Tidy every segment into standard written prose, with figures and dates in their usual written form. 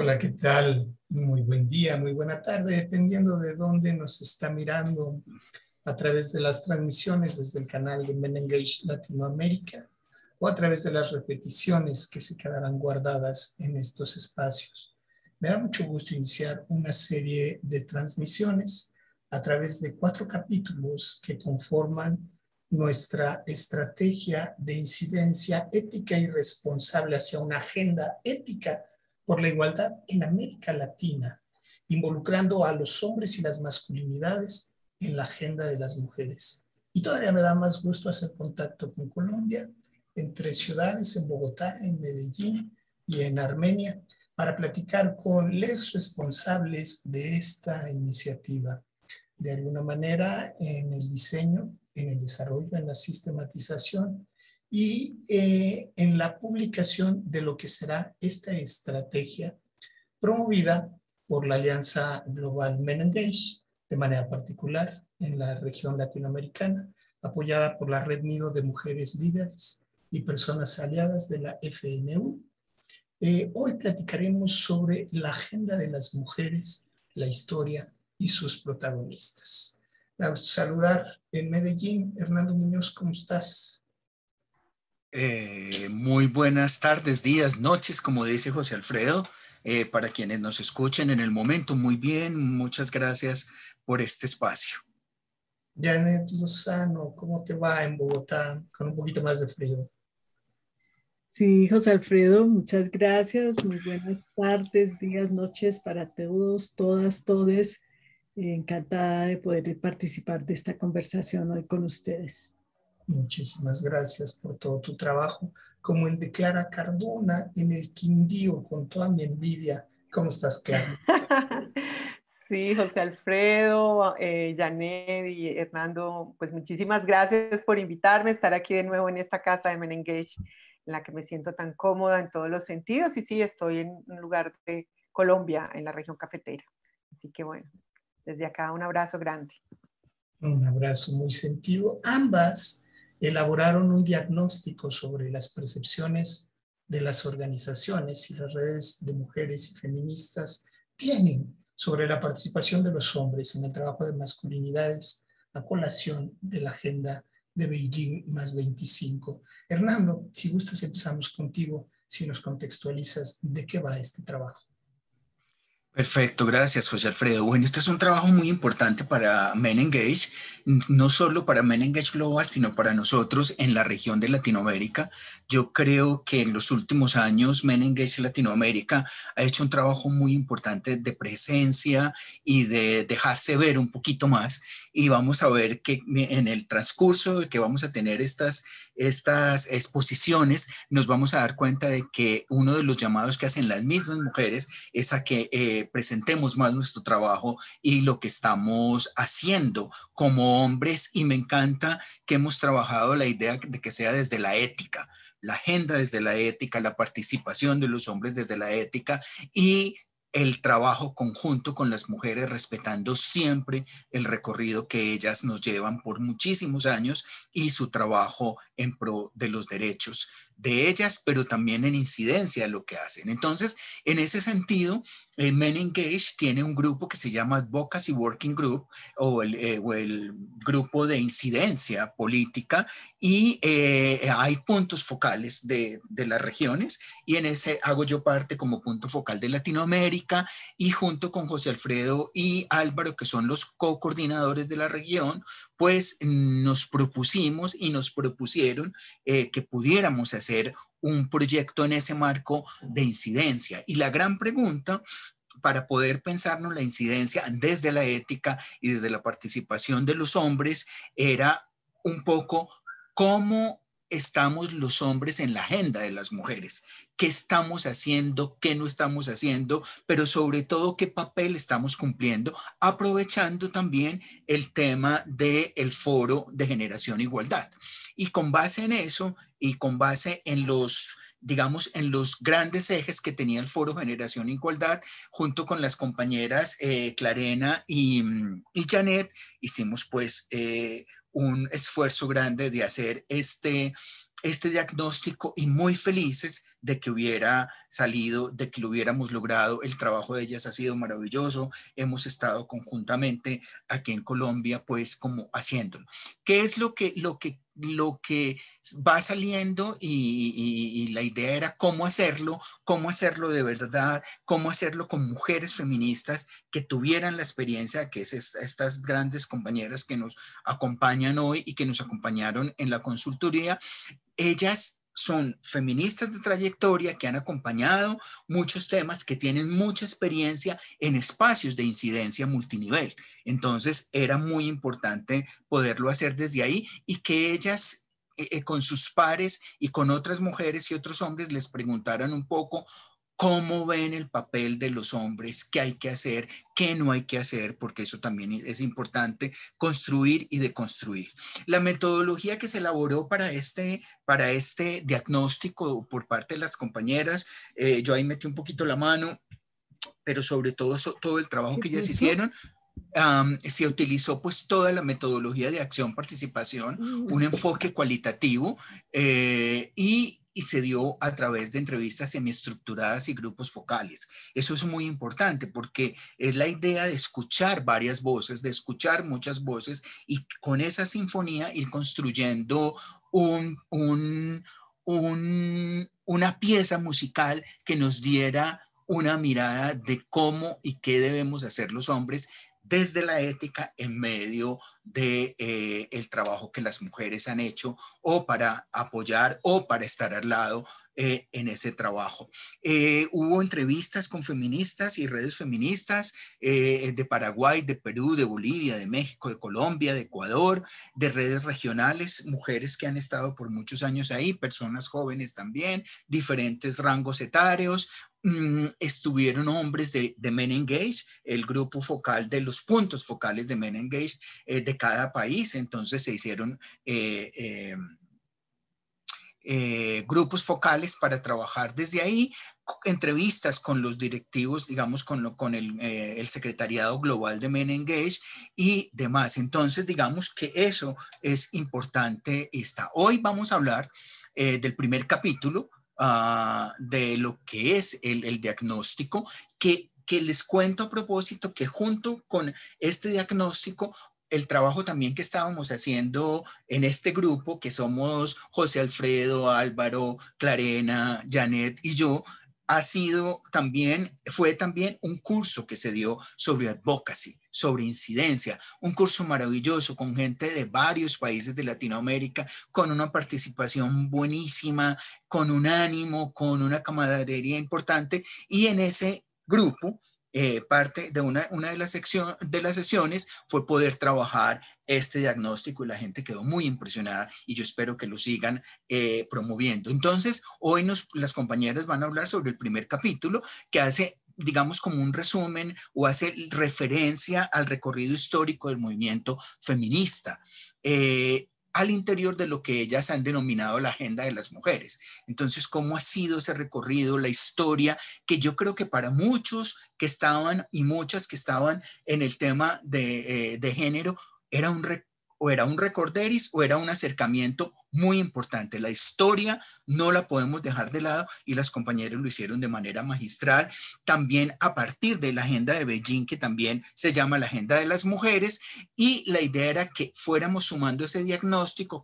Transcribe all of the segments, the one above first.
Hola, ¿qué tal? Muy buen día, muy buena tarde, dependiendo de dónde nos está mirando a través de las transmisiones desde el canal de Men Engage Latinoamérica o a través de las repeticiones que se quedarán guardadas en estos espacios. Me da mucho gusto iniciar una serie de transmisiones a través de 4 capítulos que conforman nuestra estrategia de incidencia ética y responsable hacia una agenda ética por la igualdad en América Latina, involucrando a los hombres y las masculinidades en la agenda de las mujeres. Y todavía me da más gusto hacer contacto con Colombia, en 3 ciudades, en Bogotá, en Medellín y en Armenia, para platicar con los responsables de esta iniciativa. De alguna manera, en el diseño, en el desarrollo, en la sistematización y en la publicación de lo que será esta estrategia promovida por la Alianza Global Men Engage, de manera particular en la región latinoamericana, apoyada por la Red Nido de Mujeres Líderes y Personas Aliadas de la FNU. Hoy platicaremos sobre la agenda de las mujeres, la historia y sus protagonistas. A saludar en Medellín, Hernando Muñoz, ¿cómo estás? Muy buenas tardes, días, noches, como dice José Alfredo, para quienes nos escuchen en el momento. Muy bien, muchas gracias por este espacio. Janet Lozano, ¿cómo te va en Bogotá con un poquito más de frío? Sí, José Alfredo, muchas gracias. Muy buenas tardes, días, noches para todos, todas, todes. Encantada de poder participar de esta conversación hoy con ustedes. Muchísimas gracias por todo tu trabajo, como el de Clara Cardona en el Quindío, con toda mi envidia. ¿Cómo estás, Clara? Sí, José Alfredo, Janet y Hernando, pues muchísimas gracias por invitarme a estar aquí de nuevo en esta casa de Men Engage, en la que me siento tan cómoda en todos los sentidos. Y sí, estoy en un lugar de Colombia, en la región cafetera. Así que bueno, desde acá un abrazo grande. Un abrazo muy sentido. Ambas elaboraron un diagnóstico sobre las percepciones de las organizaciones y las redes de mujeres y feministas tienen sobre la participación de los hombres en el trabajo de masculinidades a colación de la agenda de Beijing más 25. Hernando, si gustas empezamos contigo, si nos contextualizas de qué va este trabajo. Perfecto, gracias José Alfredo. Bueno, este es un trabajo muy importante para Men Engage, no solo para Men Engage Global, sino para nosotros en la región de Latinoamérica. Yo creo que en los últimos años Men Engage Latinoamérica ha hecho un trabajo muy importante de presencia y de dejarse ver un poquito más. Y vamos a ver que en el transcurso de que vamos a tener estas exposiciones, nos vamos a dar cuenta de que uno de los llamados que hacen las mismas mujeres es a que presentemos más nuestro trabajo y lo que estamos haciendo como hombres, y me encanta que hemos trabajado la idea de que sea desde la ética, la agenda desde la ética, la participación de los hombres desde la ética y el trabajo conjunto con las mujeres, respetando siempre el recorrido que ellas nos llevan por muchísimos años y su trabajo en pro de los derechos de ellas, pero también en incidencia de lo que hacen. Entonces, en ese sentido, Men Engage tiene un grupo que se llama Advocacy Working Group o el grupo de incidencia política, y hay puntos focales de las regiones, y en ese hago yo parte como punto focal de Latinoamérica, y junto con José Alfredo y Álvaro, que son los co-coordinadores de la región, pues nos propusimos y nos propusieron que pudiéramos hacer un proyecto en ese marco de incidencia. Y la gran pregunta para poder pensarnos la incidencia desde la ética y desde la participación de los hombres era un poco cómo estamos los hombres en la agenda de las mujeres, qué estamos haciendo, qué no estamos haciendo, pero sobre todo qué papel estamos cumpliendo, aprovechando también el tema del Foro de Generación e Igualdad. Y con base en eso y con base en los, digamos, en los grandes ejes que tenía el Foro Generación e Igualdad, junto con las compañeras Clarena y Janet, hicimos pues un esfuerzo grande de hacer este este diagnóstico y muy felices de que hubiera salido, de que lo hubiéramos logrado. El trabajo de ellas ha sido maravilloso. Hemos estado conjuntamente aquí en Colombia, pues como haciéndolo. ¿Qué es lo que va saliendo? Y la idea era cómo hacerlo de verdad, cómo hacerlo con mujeres feministas que tuvieran la experiencia que es estas grandes compañeras que nos acompañan hoy y que nos acompañaron en la consultoría. Ellas son feministas de trayectoria que han acompañado muchos temas, que tienen mucha experiencia en espacios de incidencia multinivel. Entonces era muy importante poderlo hacer desde ahí y que ellas con sus pares y con otras mujeres y otros hombres les preguntaran un poco cómo ven el papel de los hombres, qué hay que hacer, qué no hay que hacer, porque eso también es importante, construir y deconstruir. La metodología que se elaboró para este diagnóstico por parte de las compañeras, yo ahí metí un poquito la mano, pero sobre todo todo el trabajo ¿Qué que ellas puso? hicieron, se utilizó pues toda la metodología de acción-participación, un enfoque cualitativo y se dio a través de entrevistas semiestructuradas y grupos focales. Eso es muy importante porque es la idea de escuchar varias voces, de escuchar muchas voces y con esa sinfonía ir construyendo una pieza musical que nos diera una mirada de cómo y qué debemos hacer los hombres desde la ética en medio de el trabajo que las mujeres han hecho o para apoyar o para estar al lado en ese trabajo. Hubo entrevistas con feministas y redes feministas de Paraguay, de Perú, de Bolivia, de México, de Colombia, de Ecuador, de redes regionales, mujeres que han estado por muchos años ahí, personas jóvenes también, diferentes rangos etarios. Estuvieron hombres de Men Engage, el grupo focal de los puntos focales de Men Engage de cada país. Entonces se hicieron grupos focales para trabajar desde ahí, entrevistas con los directivos, digamos, con el secretariado global de Men Engage y demás. Entonces, digamos que eso es importante. Hoy vamos a hablar del primer capítulo, de lo que es el diagnóstico, que les cuento a propósito que junto con este diagnóstico, el trabajo también que estábamos haciendo en este grupo, que somos José Alfredo, Álvaro, Clarena, Janet y yo, fue también un curso que se dio sobre advocacy, sobre incidencia, un curso maravilloso con gente de varios países de Latinoamérica, con una participación buenísima, con un ánimo, con una camaradería importante, y en ese grupo parte de una de las sesiones fue poder trabajar este diagnóstico y la gente quedó muy impresionada y yo espero que lo sigan promoviendo. Entonces, hoy las compañeras van a hablar sobre el primer capítulo que hace, digamos, como un resumen o hace referencia al recorrido histórico del movimiento feminista. Al interior de lo que ellas han denominado la agenda de las mujeres. Entonces, ¿cómo ha sido ese recorrido, la historia, que yo creo que para muchos que estaban y muchas que estaban en el tema de género, era un recorderis o era un acercamiento muy importante. La historia no la podemos dejar de lado y las compañeras lo hicieron de manera magistral. También a partir de la agenda de Beijing, que también se llama la agenda de las mujeres, y la idea era que fuéramos sumando ese diagnóstico,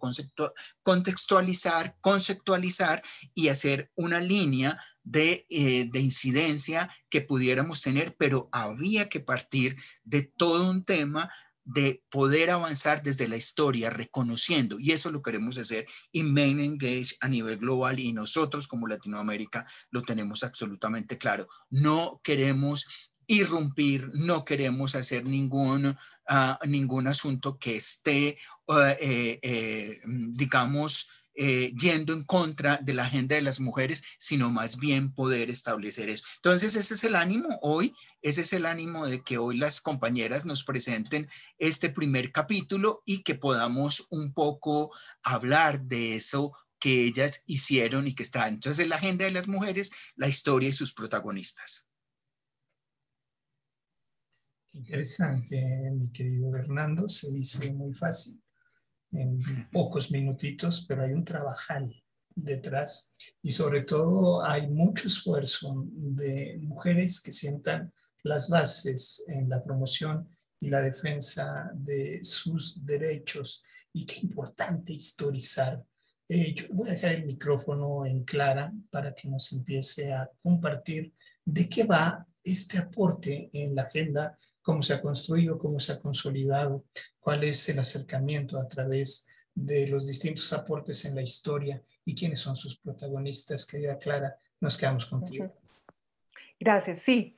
contextualizar, conceptualizar y hacer una línea de incidencia que pudiéramos tener, pero había que partir de todo un tema de poder avanzar desde la historia, reconociendo, y eso lo queremos hacer en Men Engage a nivel global, y nosotros como Latinoamérica lo tenemos absolutamente claro. No queremos irrumpir, no queremos hacer ningún asunto que esté, digamos, yendo en contra de la agenda de las mujeres, sino más bien poder establecer eso. Entonces, ese es el ánimo hoy, ese es el ánimo de que hoy las compañeras nos presenten este primer capítulo y que podamos un poco hablar de eso que ellas hicieron y que está entonces en la agenda de las mujeres, la historia y sus protagonistas. Interesante, mi querido Hernando, se dice muy fácil, en pocos minutitos, pero hay un trabajal detrás y sobre todo hay mucho esfuerzo de mujeres que sientan las bases en la promoción y la defensa de sus derechos. Y qué importante historizar. Yo voy a dejar el micrófono en Clara para que nos empiece a compartir de qué va este aporte en la agenda, cómo se ha construido, cómo se ha consolidado, cuál es el acercamiento a través de los distintos aportes en la historia y quiénes son sus protagonistas. Querida Clara, nos quedamos contigo. Gracias, sí.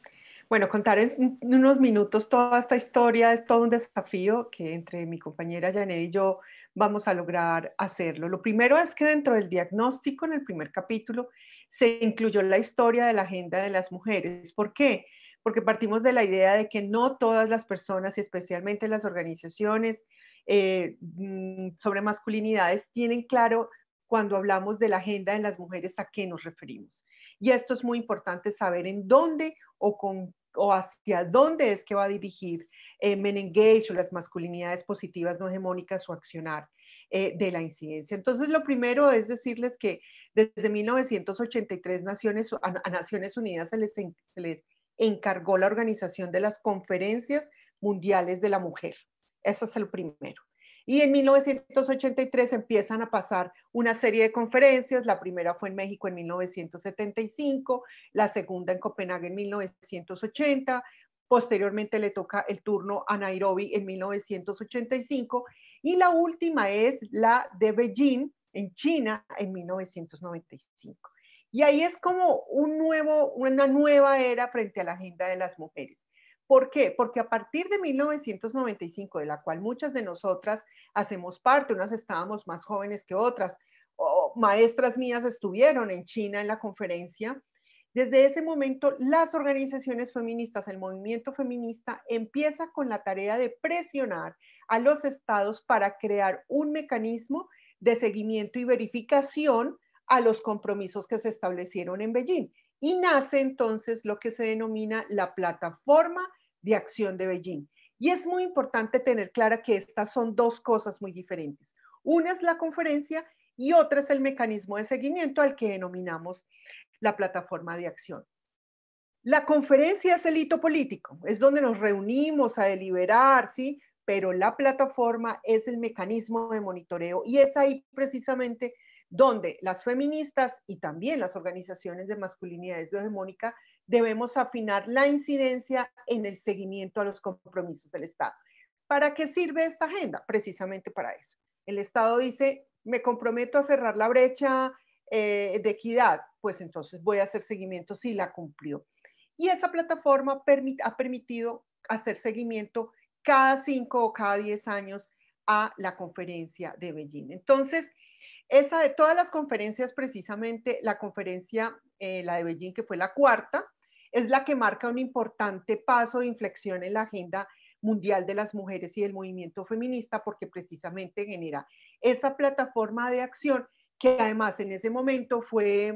Bueno, contar en unos minutos toda esta historia es todo un desafío que entre mi compañera Janet y yo vamos a lograr hacerlo. Lo primero es que dentro del diagnóstico, en el primer capítulo, se incluyó la historia de la agenda de las mujeres. ¿Por qué? Porque partimos de la idea de que no todas las personas, y especialmente las organizaciones sobre masculinidades, tienen claro cuando hablamos de la agenda de las mujeres a qué nos referimos. Y esto es muy importante saber en dónde o hacia dónde es que va a dirigir Men Engage o las masculinidades positivas no hegemónicas su accionar de la incidencia. Entonces, lo primero es decirles que desde 1983 a Naciones Unidas se les encargó la organización de las conferencias mundiales de la mujer. Eso es lo primero. Y en 1983 empiezan a pasar una serie de conferencias. La primera fue en México en 1975, la segunda en Copenhague en 1980, posteriormente le toca el turno a Nairobi en 1985 y la última es la de Beijing en China en 1995. Y ahí es como una nueva era frente a la agenda de las mujeres. ¿Por qué? Porque a partir de 1995, de la cual muchas de nosotras hacemos parte, unas estábamos más jóvenes que otras, maestras mías estuvieron en China en la conferencia, desde ese momento las organizaciones feministas, el movimiento feminista empieza con la tarea de presionar a los estados para crear un mecanismo de seguimiento y verificación a los compromisos que se establecieron en Beijing. Y nace entonces lo que se denomina la Plataforma de Acción de Beijing. Y es muy importante tener clara que estas son dos cosas muy diferentes. Una es la conferencia y otra es el mecanismo de seguimiento al que denominamos la Plataforma de Acción. La conferencia es el hito político, es donde nos reunimos a deliberar, ¿sí? Pero la plataforma es el mecanismo de monitoreo y es ahí precisamente donde las feministas y también las organizaciones de masculinidades no hegemónica debemos afinar la incidencia en el seguimiento a los compromisos del Estado. ¿Para qué sirve esta agenda? Precisamente para eso. El Estado dice, me comprometo a cerrar la brecha de equidad, pues entonces voy a hacer seguimiento si la cumplió. Y esa plataforma ha permitido hacer seguimiento cada 5 o cada 10 años a la conferencia de Beijing. Entonces, esa de todas las conferencias, precisamente la conferencia, la de Beijing, que fue la cuarta, es la que marca un importante paso de inflexión en la agenda mundial de las mujeres y del movimiento feminista, porque precisamente genera esa plataforma de acción que además en ese momento fue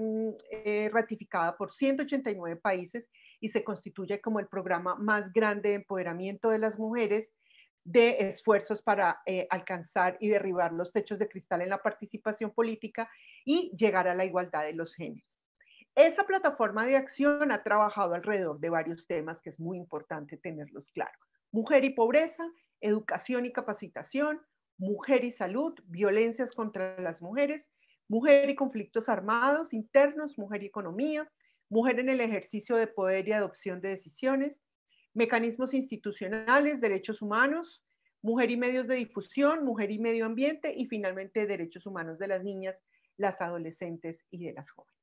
ratificada por 189 países y se constituye como el programa más grande de empoderamiento de las mujeres, de esfuerzos para alcanzar y derribar los techos de cristal en la participación política y llegar a la igualdad de los géneros. Esa plataforma de acción ha trabajado alrededor de varios temas que es muy importante tenerlos claros. Mujer y pobreza, educación y capacitación, mujer y salud, violencias contra las mujeres, mujer y conflictos armados internos, mujer y economía, mujer en el ejercicio de poder y adopción de decisiones, mecanismos institucionales, derechos humanos, mujer y medios de difusión, mujer y medio ambiente y finalmente derechos humanos de las niñas, las adolescentes y de las jóvenes.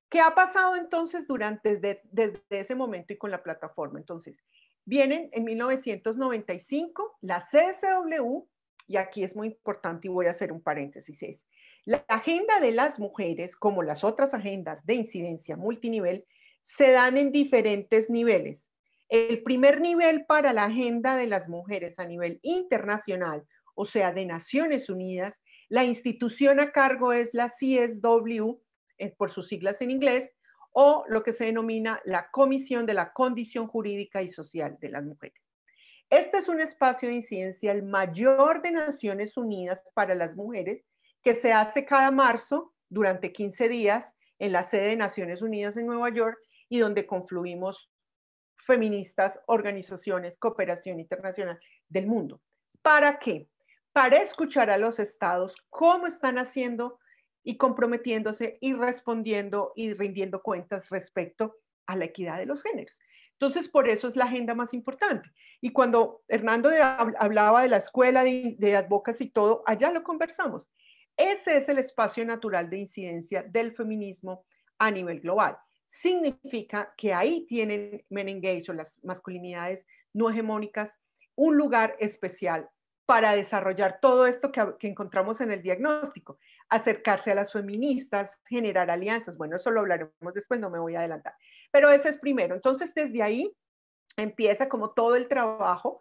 ¿Qué ha pasado entonces desde ese momento y con la plataforma? Entonces, vienen en 1995 la CSW, y aquí es muy importante y voy a hacer un paréntesis, es la agenda de las mujeres, como las otras agendas de incidencia multinivel, se dan en diferentes niveles. El primer nivel para la agenda de las mujeres a nivel internacional, o sea, de Naciones Unidas, la institución a cargo es la CSW, por sus siglas en inglés, o lo que se denomina la Comisión de la Condición Jurídica y Social de las Mujeres. Este es un espacio de incidencia el mayor de Naciones Unidas para las mujeres que se hace cada marzo durante 15 días en la sede de Naciones Unidas en Nueva York y donde confluimos feministas, organizaciones, cooperación internacional del mundo. ¿Para qué? Para escuchar a los estados cómo están haciendo y comprometiéndose y respondiendo y rindiendo cuentas respecto a la equidad de los géneros. Entonces, por eso es la agenda más importante. Y cuando Hernando hablaba de la escuela de advocacy y todo, allá lo conversamos. Ese es el espacio natural de incidencia del feminismo a nivel global. Significa que ahí tienen Men Engage o las masculinidades no hegemónicas un lugar especial para desarrollar todo esto que encontramos en el diagnóstico, acercarse a las feministas, generar alianzas. Bueno, eso lo hablaremos después, no me voy a adelantar. Pero ese es primero. Entonces, desde ahí empieza como todo el trabajo.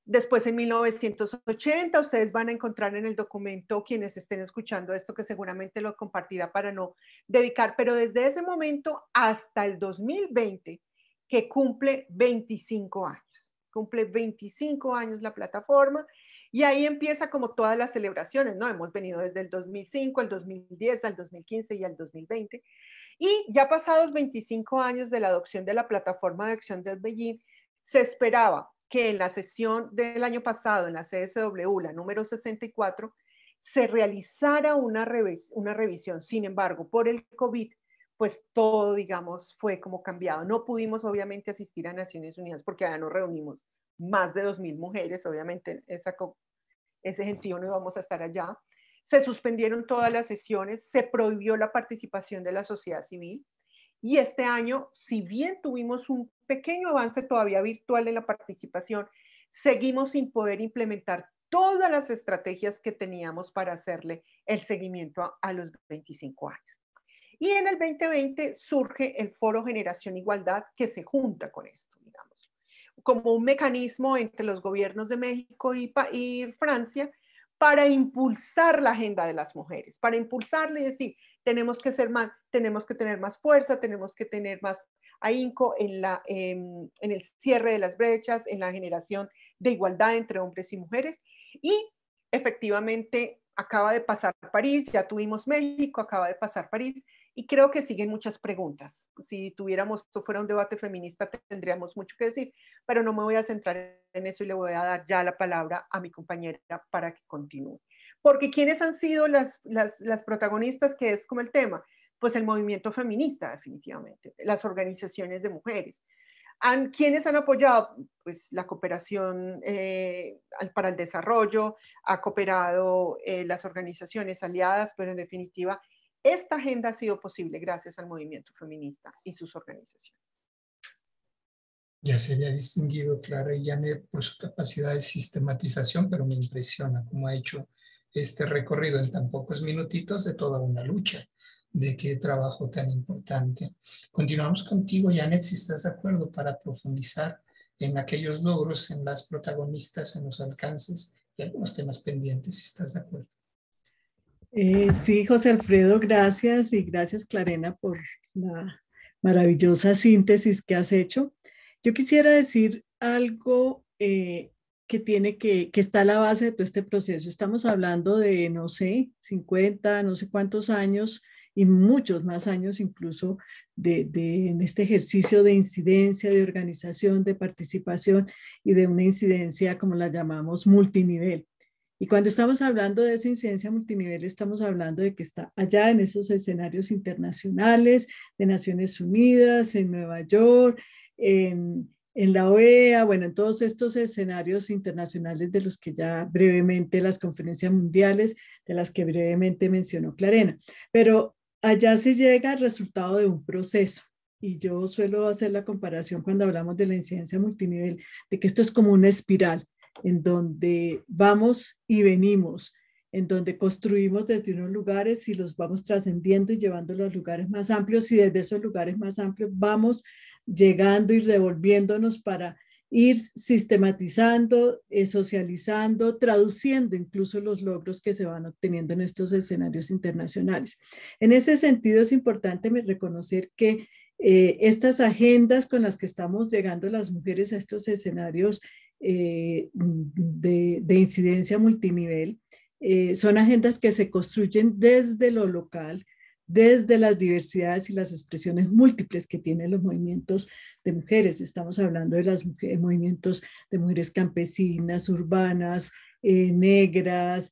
Después, en 1980, ustedes van a encontrar en el documento, quienes estén escuchando esto, que seguramente lo compartirá para no dedicar, pero desde ese momento hasta el 2020, que cumple 25 años. Cumple 25 años la plataforma y ahí empieza como todas las celebraciones, ¿no? Hemos venido desde el 2005, al 2010, al 2015 y al 2020. Y ya pasados 25 años de la adopción de la plataforma de acción de Beijing, se esperaba que en la sesión del año pasado, en la CSW, la número 64, se realizara una revisión. Sin embargo, por el COVID, pues todo, digamos, fue como cambiado. No pudimos, obviamente, asistir a Naciones Unidas porque allá nos reunimos más de 2.000 mujeres, obviamente ese gentío no íbamos a estar allá. Se suspendieron todas las sesiones, se prohibió la participación de la sociedad civil. Y este año, si bien tuvimos un pequeño avance todavía virtual en la participación, seguimos sin poder implementar todas las estrategias que teníamos para hacerle el seguimiento a los 25 años. Y en el 2020 surge el Foro Generación Igualdad, que se junta con esto, digamos, como un mecanismo entre los gobiernos de México y Francia para impulsar la agenda de las mujeres, para impulsarle y decir, tenemos que tener más fuerza, tenemos que tener más ahínco en el cierre de las brechas, en la generación de igualdad entre hombres y mujeres. Y efectivamente acaba de pasar París, ya tuvimos México, acaba de pasar París, y creo que siguen muchas preguntas. Si esto fuera un debate feminista, tendríamos mucho que decir, pero no me voy a centrar en eso y le voy a dar ya la palabra a mi compañera para que continúe. Porque ¿quiénes han sido las protagonistas, que es como el tema? Pues el movimiento feminista, definitivamente, las organizaciones de mujeres. ¿Quiénes han apoyado? Pues la cooperación para el desarrollo, ha cooperado las organizaciones aliadas, pero en definitiva, esta agenda ha sido posible gracias al movimiento feminista y sus organizaciones. Ya se había distinguido Clara y Janet por su capacidad de sistematización, pero me impresiona cómo ha hecho este recorrido en tan pocos minutitos de toda una lucha. De qué trabajo tan importante. Continuamos contigo, Janet, si estás de acuerdo, para profundizar en aquellos logros, en las protagonistas, en los alcances y algunos temas pendientes, si estás de acuerdo. Sí, José Alfredo, gracias, y gracias, Clarena, por la maravillosa síntesis que has hecho. Yo quisiera decir algo que está a la base de todo este proceso. Estamos hablando de, no sé, 50, no sé cuántos años y muchos más años incluso en este ejercicio de incidencia, de organización, de participación y de una incidencia, como la llamamos, multinivel. Y cuando estamos hablando de esa incidencia multinivel, estamos hablando de que está allá en esos escenarios internacionales, de Naciones Unidas, en Nueva York, en la OEA, bueno, en todos estos escenarios internacionales de los que ya brevemente, las conferencias mundiales, de las que brevemente mencionó Clarena. Pero allá se llega al resultado de un proceso. Y yo suelo hacer la comparación cuando hablamos de la incidencia multinivel, de que esto es como una espiral, en donde vamos y venimos, en donde construimos desde unos lugares y los vamos trascendiendo y llevándolo a los lugares más amplios, y desde esos lugares más amplios vamos llegando y revolviéndonos para ir sistematizando, socializando, traduciendo incluso los logros que se van obteniendo en estos escenarios internacionales. En ese sentido es importante reconocer que estas agendas con las que estamos llegando las mujeres a estos escenarios de incidencia multinivel son agendas que se construyen desde lo local, desde las diversidades y las expresiones múltiples que tienen los movimientos de mujeres. Estamos hablando de los movimientos de mujeres campesinas, urbanas, negras,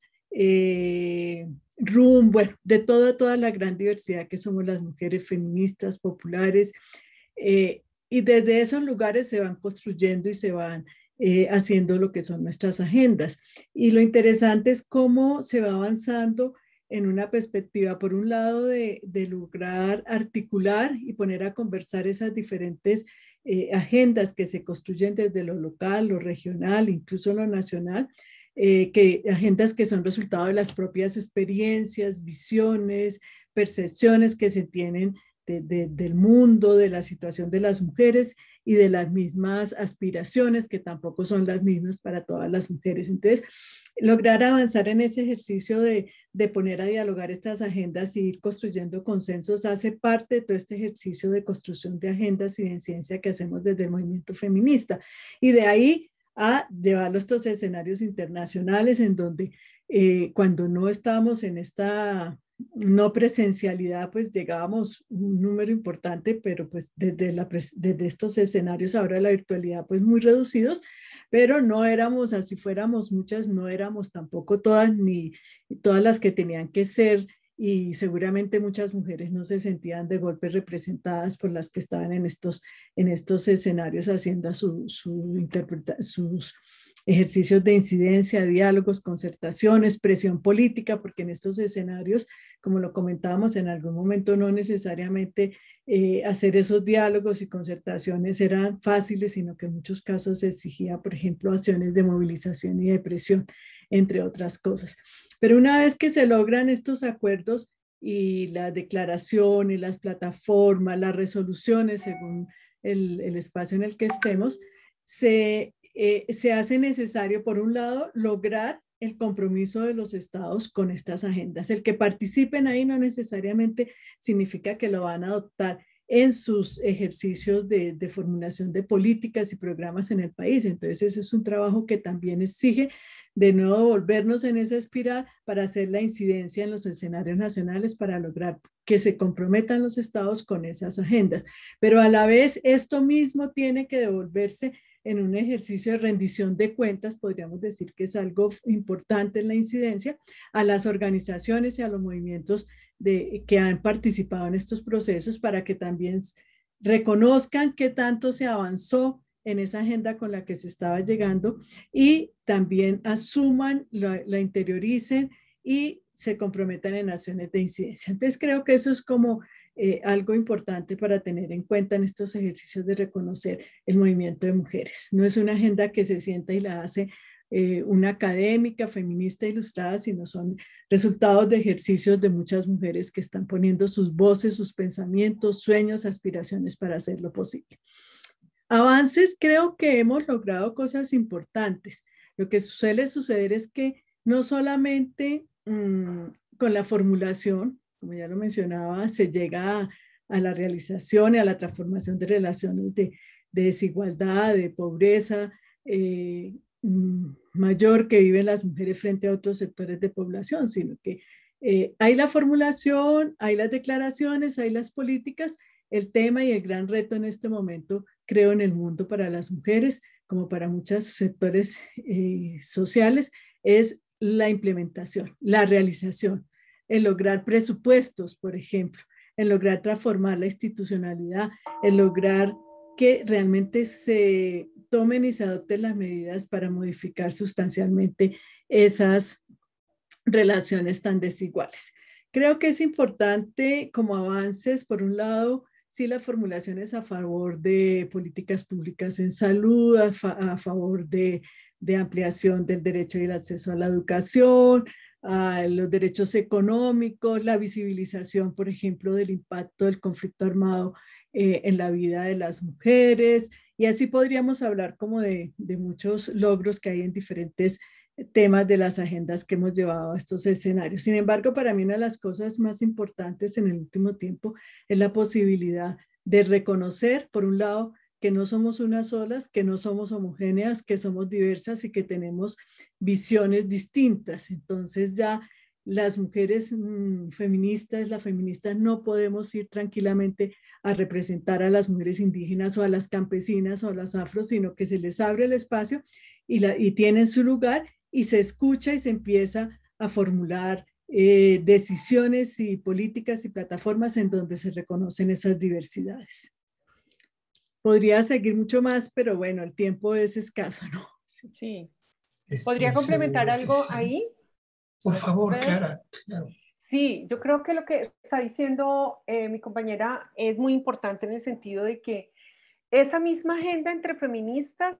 bueno, de toda la gran diversidad que somos las mujeres feministas, populares, y desde esos lugares se van construyendo y se van haciendo lo que son nuestras agendas. Y lo interesante es cómo se va avanzando en una perspectiva, por un lado, de lograr articular y poner a conversar esas diferentes agendas que se construyen desde lo local, lo regional, incluso lo nacional, agendas que son resultado de las propias experiencias, visiones, percepciones que se tienen del mundo, de la situación de las mujeres y de las mismas aspiraciones que tampoco son las mismas para todas las mujeres. Entonces, lograr avanzar en ese ejercicio de poner a dialogar estas agendas y ir construyendo consensos hace parte de todo este ejercicio de construcción de agendas y de ciencia que hacemos desde el movimiento feminista. Y de ahí a llevarlo a estos escenarios internacionales en donde cuando no estábamos en esta no presencialidad, pues llegábamos un número importante, pero pues desde estos escenarios ahora de la virtualidad, pues muy reducidos, pero no éramos, así fuéramos muchas, no éramos tampoco todas, ni todas las que tenían que ser, y seguramente muchas mujeres no se sentían de golpe representadas por las que estaban en estos escenarios haciendo sus ejercicios de incidencia, diálogos, concertaciones, presión política, porque en estos escenarios, como lo comentábamos en algún momento, no necesariamente hacer esos diálogos y concertaciones eran fáciles, sino que en muchos casos se exigía, por ejemplo, acciones de movilización y de presión, entre otras cosas. Pero una vez que se logran estos acuerdos y la declaración y las plataformas, las resoluciones, según el espacio en el que estemos, se hace necesario, por un lado, lograr el compromiso de los estados con estas agendas. El que participen ahí no necesariamente significa que lo van a adoptar en sus ejercicios de formulación de políticas y programas en el país. Entonces, ese es un trabajo que también exige de nuevo volvernos en esa espiral para hacer la incidencia en los escenarios nacionales para lograr que se comprometan los estados con esas agendas. Pero a la vez, esto mismo tiene que devolverse en un ejercicio de rendición de cuentas, podríamos decir que es algo importante en la incidencia, a las organizaciones y a los movimientos que han participado en estos procesos para que también reconozcan qué tanto se avanzó en esa agenda con la que se estaba llegando y también asuman, la interioricen y se comprometan en acciones de incidencia. Entonces creo que eso es como algo importante para tener en cuenta en estos ejercicios de reconocer el movimiento de mujeres. No es una agenda que se sienta y la hace una académica feminista ilustrada, sino son resultados de ejercicios de muchas mujeres que están poniendo sus voces, sus pensamientos, sueños, aspiraciones para hacerlo posible. Avances, creo que hemos logrado cosas importantes. Lo que suele suceder es que no solamente con la formulación, como ya lo mencionaba, se llega a la realización y a la transformación de relaciones de desigualdad, de pobreza mayor que viven las mujeres frente a otros sectores de población, sino que hay la formulación, hay las declaraciones, hay las políticas. El tema y el gran reto en este momento, creo, en el mundo para las mujeres, como para muchos sectores sociales, es la implementación, la realización, el lograr presupuestos, por ejemplo, el lograr transformar la institucionalidad, el lograr que realmente se tomen y se adopten las medidas para modificar sustancialmente esas relaciones tan desiguales. Creo que es importante como avances, por un lado, sí las formulaciones a favor de políticas públicas en salud, a favor de ampliación del derecho y el acceso a la educación, a los derechos económicos, la visibilización, por ejemplo, del impacto del conflicto armado en la vida de las mujeres, y así podríamos hablar como de muchos logros que hay en diferentes temas de las agendas que hemos llevado a estos escenarios. Sin embargo, para mí una de las cosas más importantes en el último tiempo es la posibilidad de reconocer, por un lado, que no somos unas solas, que no somos homogéneas, que somos diversas y que tenemos visiones distintas. Entonces ya las mujeres feministas, las feministas no podemos ir tranquilamente a representar a las mujeres indígenas o a las campesinas o a las afros, sino que se les abre el espacio y tienen su lugar y se escucha y se empieza a formular decisiones y políticas y plataformas en donde se reconocen esas diversidades. Podría seguir mucho más, pero bueno, el tiempo es escaso, ¿no? Sí. Estoy ¿Podría complementar seguro que algo sí. ahí? Por favor, Clara. Claro. Sí, yo creo que lo que está diciendo mi compañera es muy importante en el sentido de que esa misma agenda entre feministas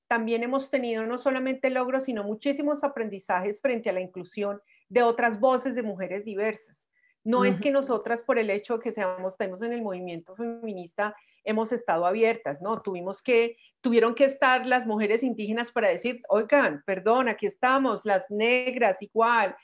también hemos tenido no solamente logros, sino muchísimos aprendizajes frente a la inclusión de otras voces de mujeres diversas. No es que nosotras, por el hecho de que estemos en el movimiento feminista, hemos estado abiertas, ¿no? Tuvieron que estar las mujeres indígenas para decir, oigan, perdón, aquí estamos, las negras igual,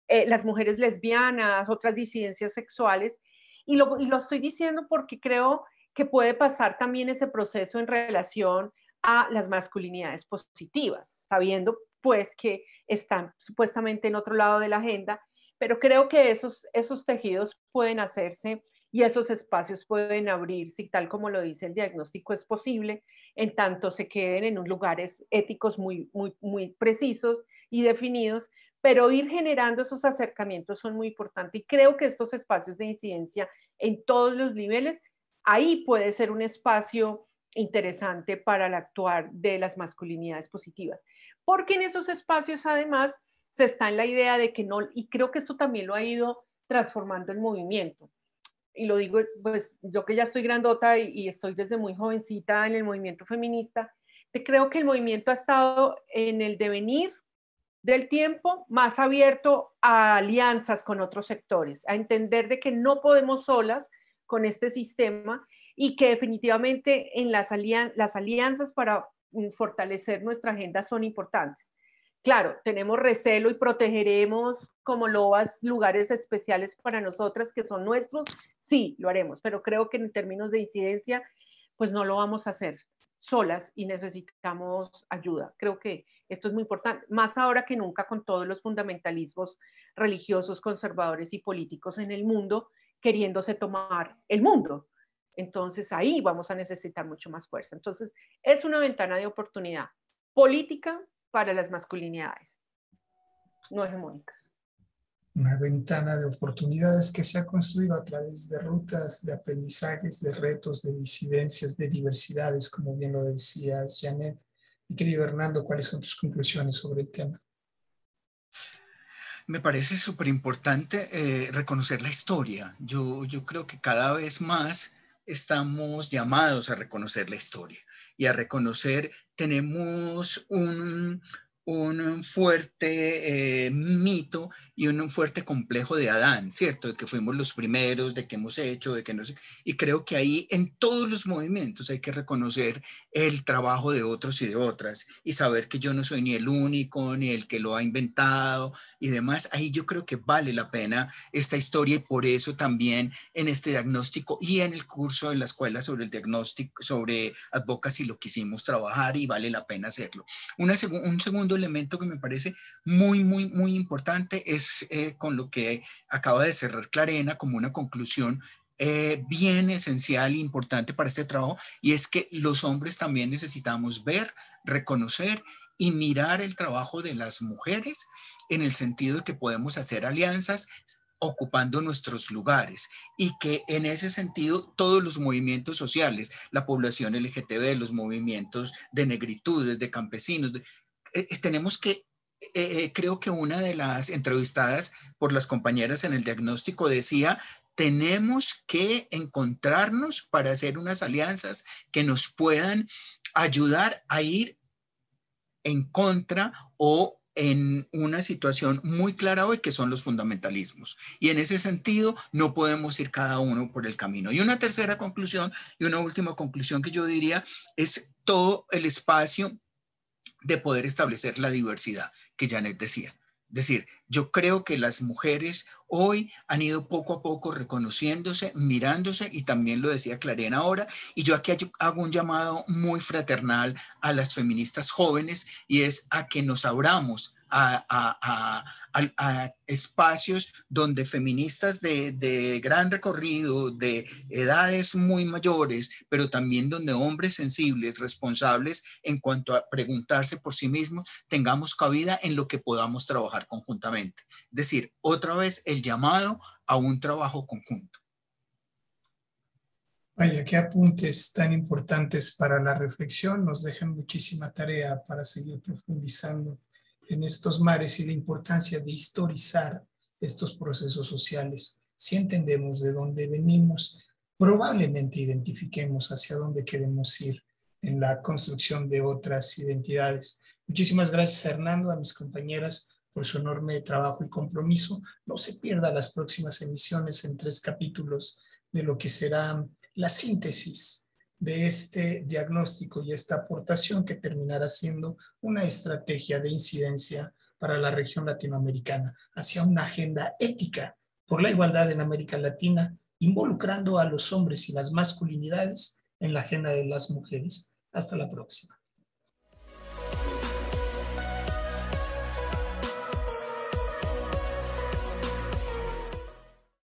las mujeres lesbianas, otras disidencias sexuales, y lo estoy diciendo porque creo que puede pasar también ese proceso en relación a las masculinidades positivas, sabiendo pues que están supuestamente en otro lado de la agenda, pero creo que esos tejidos pueden hacerse y esos espacios pueden abrirse, y tal como lo dice el diagnóstico es posible, en tanto se queden en lugares éticos muy, muy, muy precisos y definidos, pero ir generando esos acercamientos son muy importantes y creo que estos espacios de incidencia en todos los niveles, ahí puede ser un espacio interesante para el actuar de las masculinidades positivas, porque en esos espacios además se está en la idea de que no, y creo que esto también lo ha ido transformando el movimiento, y lo digo pues yo que ya estoy grandota y estoy desde muy jovencita en el movimiento feminista, creo que el movimiento ha estado en el devenir del tiempo más abierto a alianzas con otros sectores, a entender de que no podemos solas con este sistema y que definitivamente en las alianzas para fortalecer nuestra agenda son importantes. Claro, tenemos recelo y protegeremos como lobas lugares especiales para nosotras que son nuestros, sí, lo haremos, pero creo que en términos de incidencia, pues no lo vamos a hacer solas y necesitamos ayuda. Creo que esto es muy importante, más ahora que nunca con todos los fundamentalismos religiosos, conservadores y políticos en el mundo queriéndose tomar el mundo. Entonces ahí vamos a necesitar mucho más fuerza. Entonces es una ventana de oportunidad política para las masculinidades no hegemónicas. Una ventana de oportunidades que se ha construido a través de rutas, de aprendizajes, de retos, de disidencias, de diversidades, como bien lo decías, Janet. Mi querido Hernando, ¿cuáles son tus conclusiones sobre el tema? Me parece súper importante reconocer la historia. Yo creo que cada vez más estamos llamados a reconocer la historia y a reconocer, tenemos un fuerte mito y un fuerte complejo de Adán, ¿cierto? De que fuimos los primeros, de que hemos hecho, de que no sé. Y creo que ahí en todos los movimientos hay que reconocer el trabajo de otros y de otras y saber que yo no soy ni el único, ni el que lo ha inventado y demás. Ahí yo creo que vale la pena esta historia y por eso también en este diagnóstico y en el curso de la escuela sobre el diagnóstico, sobre advocacy lo quisimos trabajar y vale la pena hacerlo. Un segundo elemento que me parece muy, muy, muy importante es con lo que acaba de cerrar Clarena como una conclusión bien esencial e importante para este trabajo, y es que los hombres también necesitamos ver, reconocer y mirar el trabajo de las mujeres en el sentido de que podemos hacer alianzas ocupando nuestros lugares y que en ese sentido todos los movimientos sociales, la población LGTB, los movimientos de negritudes, de campesinos, tenemos que creo que una de las entrevistadas por las compañeras en el diagnóstico decía, tenemos que encontrarnos para hacer unas alianzas que nos puedan ayudar a ir en contra o en una situación muy clara hoy que son los fundamentalismos. Y en ese sentido no podemos ir cada uno por el camino. Y una tercera conclusión y una última conclusión que yo diría es todo el espacio de poder establecer la diversidad que Janet decía. Es decir, yo creo que las mujeres hoy han ido poco a poco reconociéndose, mirándose, y también lo decía Clarena ahora, y yo aquí hago un llamado muy fraternal a las feministas jóvenes, y es a que nos abramos a espacios donde feministas de gran recorrido, de edades muy mayores, pero también donde hombres sensibles, responsables en cuanto a preguntarse por sí mismos, tengamos cabida en lo que podamos trabajar conjuntamente. Es decir, otra vez el llamado a un trabajo conjunto. Vaya, qué apuntes tan importantes para la reflexión. Nos dejan muchísima tarea para seguir profundizando en estos mares y la importancia de historizar estos procesos sociales. Si entendemos de dónde venimos, probablemente identifiquemos hacia dónde queremos ir en la construcción de otras identidades. Muchísimas gracias a Hernando, a mis compañeras, por su enorme trabajo y compromiso. No se pierda las próximas emisiones en 3 capítulos de lo que será la síntesis de este diagnóstico y esta aportación que terminará siendo una estrategia de incidencia para la región latinoamericana hacia una agenda ética por la igualdad en América Latina, involucrando a los hombres y las masculinidades en la agenda de las mujeres. Hasta la próxima.